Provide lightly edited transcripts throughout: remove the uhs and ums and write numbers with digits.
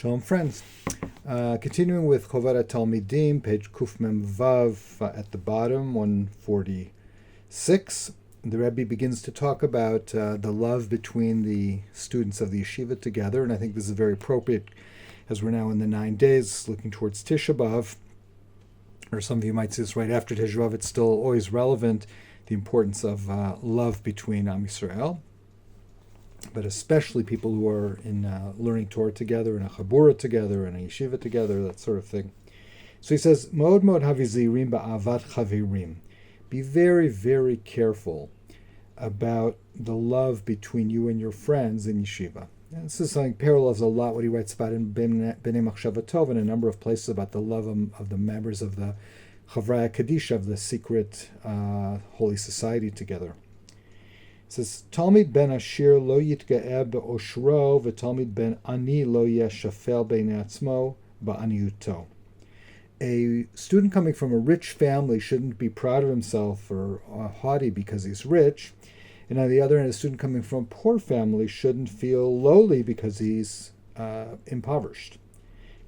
Shalom, friends. Continuing with Chovat HaTalmidim, page Kuf Mem Vav at the bottom, 146. The Rebbe begins to talk about the love between the students of the yeshiva together, and I think this is very appropriate as we're now in the 9 days looking towards Tisha B'Av, or some of you might see this right after Tisha B'Av. It's still always relevant, the importance of love between Am Yisrael, but especially people who are in learning Torah together, in a chabura together, in a yeshiva together, that sort of thing. So he says, Mod havizirim ba'avat chavirim. Be very, very careful about the love between you and your friends in yeshiva. And this is something parallels a lot what he writes about in Bnei Machshava Tov in a number of places about the love of the members of the Chavraya Kadisha, of the secret holy society together. It says, Talmid ben Ashir lo yitga'eh be'oshro v'talmid ben ani lo yeshafel b'nei atzmo ba'aniuto. A student coming from a rich family shouldn't be proud of himself or haughty because he's rich. And on the other hand, a student coming from a poor family shouldn't feel lowly because he's impoverished.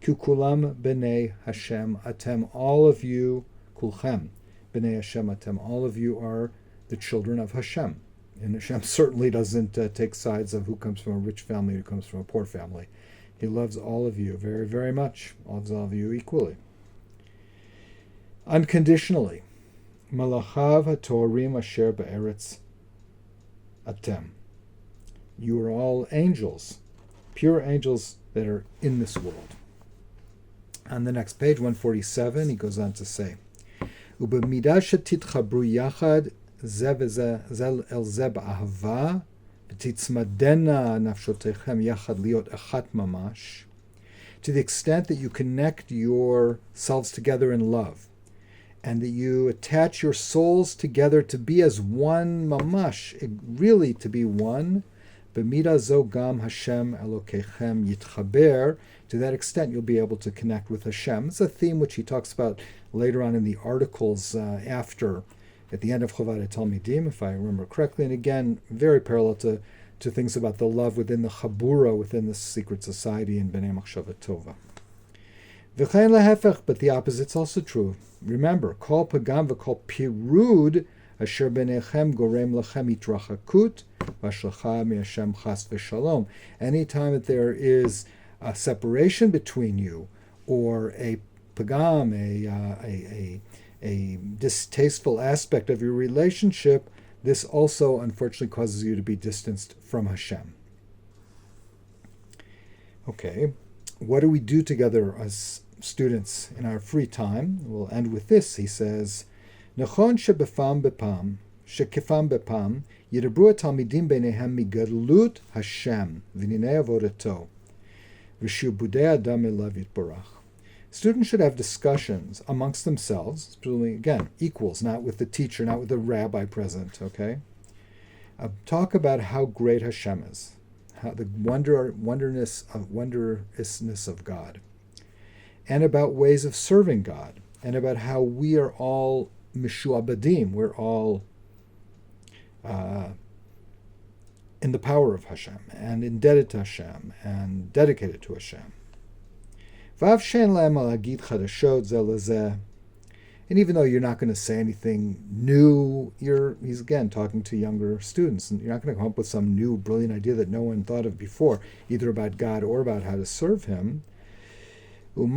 Kukulam b'nei Hashem atem, all of you, kulchem b'nei Hashem atem, all of you are the children of Hashem. And Hashem certainly doesn't take sides of who comes from a rich family, who comes from a poor family. He loves all of you very, very much. Loves all of you equally. Unconditionally. Malachav hatorim asher be'eretz atem. You are all angels, pure angels that are in this world. On the next page, 147, he goes on to say, Ubemidah shetitchabru yachad to the extent that you connect yourselves together in love, and that you attach your souls together to be as one mamash, really to be one, b'midah zo gam Hashem Elokechem yitchaber. To that extent, you'll be able to connect with Hashem. It's a theme which he talks about later on in the articles at the end of Chovat HaTalmidim, if I remember correctly, and again, very parallel to things about the love within the chabura, within the secret society in Bnei Machshava Tova. V'chein lehefech, but the opposite's also true. Remember, kol pagam v'kol pirud asher b'neichem gorem lechem itrachakut v'ashlecha mi'Hashem chas v'shalom. Anytime that there is a separation between you, or a pagam, a distasteful aspect of your relationship, this also unfortunately causes you to be distanced from Hashem. Okay, what do we do together as students in our free time? We'll end with this. He says, Nechon shebefam bepam, shekefam bepam, yidabru talmidim beinehem migadlut Hashem, v'ninei avodato, v'shubudei adam elav yitbarach. Students should have discussions amongst themselves, again, equals, not with the teacher, not with the rabbi present, okay? Talk about how great Hashem is, how the wondrousness of God, and about ways of serving God, and about how we are all mishuabadim, we're all in the power of Hashem, and indebted to Hashem, and dedicated to Hashem. And even though you're not going to say anything new, he's again talking to younger students, and you're not going to come up with some new brilliant idea that no one thought of before, either about God or about how to serve Him. And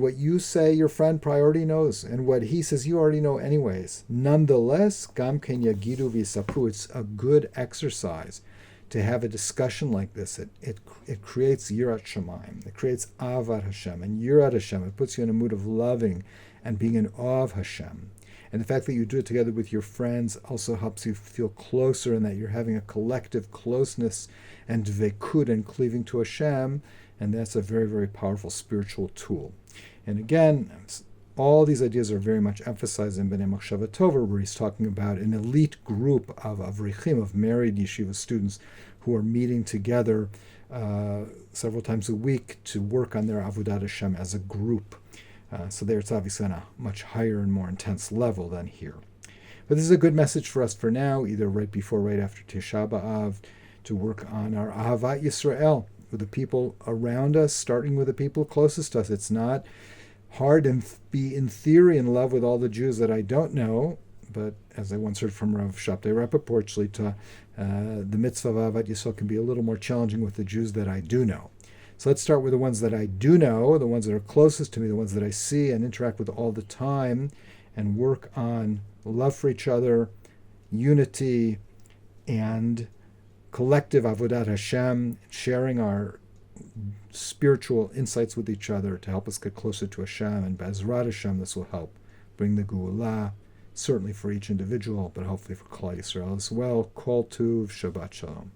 what you say, your friend already knows, and what he says, you already know anyways. Nonetheless, it's a good exercise to have a discussion like this. It creates Yirat Shamayim. It creates Avat Hashem and Yirat Hashem. It puts you in a mood of loving and being in awe of Hashem. And the fact that you do it together with your friends also helps you feel closer, and that you're having a collective closeness and dvekud and cleaving to Hashem. And that's a very, very powerful spiritual tool. And again, all these ideas are very much emphasized in Bnei Machshava Tova, where he's talking about an elite group of avrichim, of married yeshiva students, who are meeting together several times a week to work on their avodat Hashem as a group. So there it's obviously on a much higher and more intense level than here. But this is a good message for us for now, either right before or right after Tisha B'Av, to work on our Ahavat Yisrael, with the people around us, starting with the people closest to us. It's not hard to be in theory in love with all the Jews that I don't know, but as I once heard from Rav Shabbat Rebbe Porchlita, the mitzvah of Ahavat Yisrael can be a little more challenging with the Jews that I do know. So let's start with the ones that I do know, the ones that are closest to me, the ones that I see and interact with all the time, and work on love for each other, unity, and collective avodat Hashem, sharing our spiritual insights with each other to help us get closer to Hashem. And Be'ezrat Hashem, this will help bring the Geulah, certainly for each individual, but hopefully for Klal Yisrael as well. Kol Tuv, Shabbat Shalom.